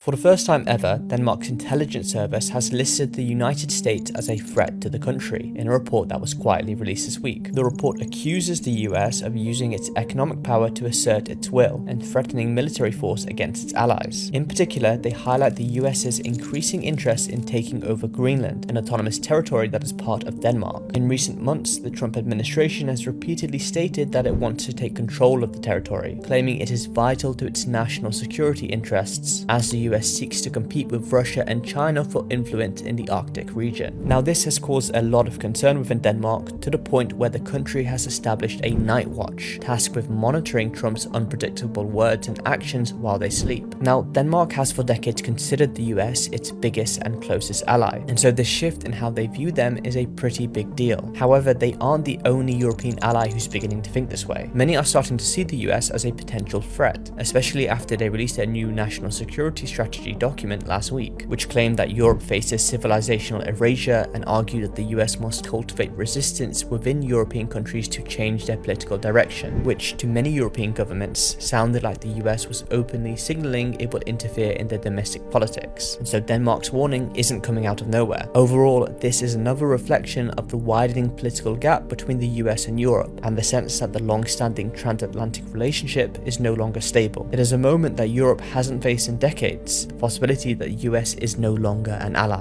For the first time ever, Denmark's intelligence service has listed the United States as a threat to the country in a report that was quietly released this week. The report accuses the US of using its economic power to assert its will and threatening military force against its allies. In particular, they highlight the US's increasing interest in taking over Greenland, an autonomous territory that is part of Denmark. In recent months, the Trump administration has repeatedly stated that it wants to take control of the territory, claiming it is vital to its national security interests as the US seeks to compete with Russia and China for influence in the Arctic region. Now, this has caused a lot of concern within Denmark to the point where the country has established a night watch, tasked with monitoring Trump's unpredictable words and actions while they sleep. Now, Denmark has for decades considered the US its biggest and closest ally, and so this shift in how they view them is a pretty big deal. However, they aren't the only European ally who's beginning to think this way. Many are starting to see the US as a potential threat, especially after they released their new national security strategy document last week, which claimed that Europe faces civilizational erasure and argued that the US must cultivate resistance within European countries to change their political direction, which to many European governments sounded like the US was openly signaling it would interfere in their domestic politics. And so Denmark's warning isn't coming out of nowhere. Overall, this is another reflection of the widening political gap between the US and Europe, and the sense that the long-standing transatlantic relationship is no longer stable. It is a moment that Europe hasn't faced in decades, the possibility that the US is no longer an ally.